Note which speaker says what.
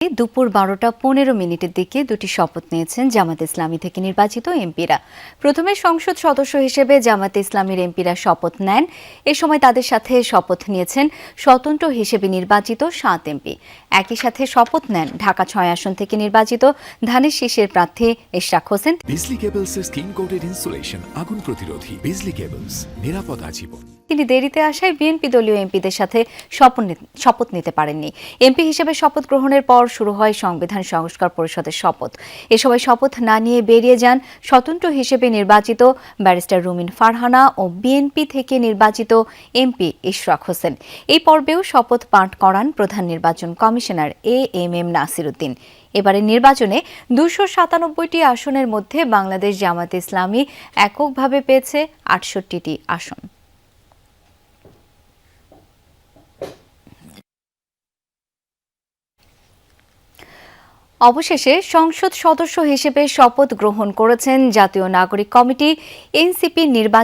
Speaker 1: দুপুর 12:15 দিকে দুটি শপথ নিয়েছেন জামায়াতে ইসলামী থেকে নির্বাচিত এমপিরা। প্রথমে সংসদ সদস্য হিসেবে জামায়াতে ইসলামীর এমপিরা শপথ নেন। এ সময় তাদের সাথে শপথ নিয়েছেন স্বতন্ত্র হিসেবে নির্বাচিত 7 এমপি। একই সাথে শপথ নেন ঢাকা 6 আসন থেকে নির্বাচিত ধানের শীষের প্রার্থী ইশরাক হোসেন।
Speaker 2: বিজলি কেবলসের স্কিন কোটেড ইনসুলেশন আগুন প্রতিরোধী। বিজলি কেবলস, নিরাপদ আজীবন।
Speaker 1: তিনি দেরিতে আসায় বিএনপি দলীয় এমপিদের সাথে শপথ নিতে পারেননি। এমপি হিসেবে শপথ গ্রহণের পর শুরু হয় সংবিধান সংস্কার পরিষদের শপথ। এ সময় শপথ না নিয়ে বেরিয়ে যান স্বতন্ত্র হিসেবে নির্বাচিত ব্যারিস্টার রুমিন ফারহানা ও বিএনপি থেকে নির্বাচিত এমপি ইশরাক হোসেন। এই পর্বেও শপথ পাঠ করান প্রধান নির্বাচন কমিশনার এএমএম নাসির উদ্দিন। এবারের নির্বাচনে 297টি আসনের মধ্যে বাংলাদেশ জামায়াতে ইসলামী এককভাবে পেয়েছে 68টি আসন। অবশেষে সংসদ সদস্য হিসেবে শপথ গ্রহণ করেছেন জাতীয় নাগরিক কমিটি এনসিপির নির্বাচন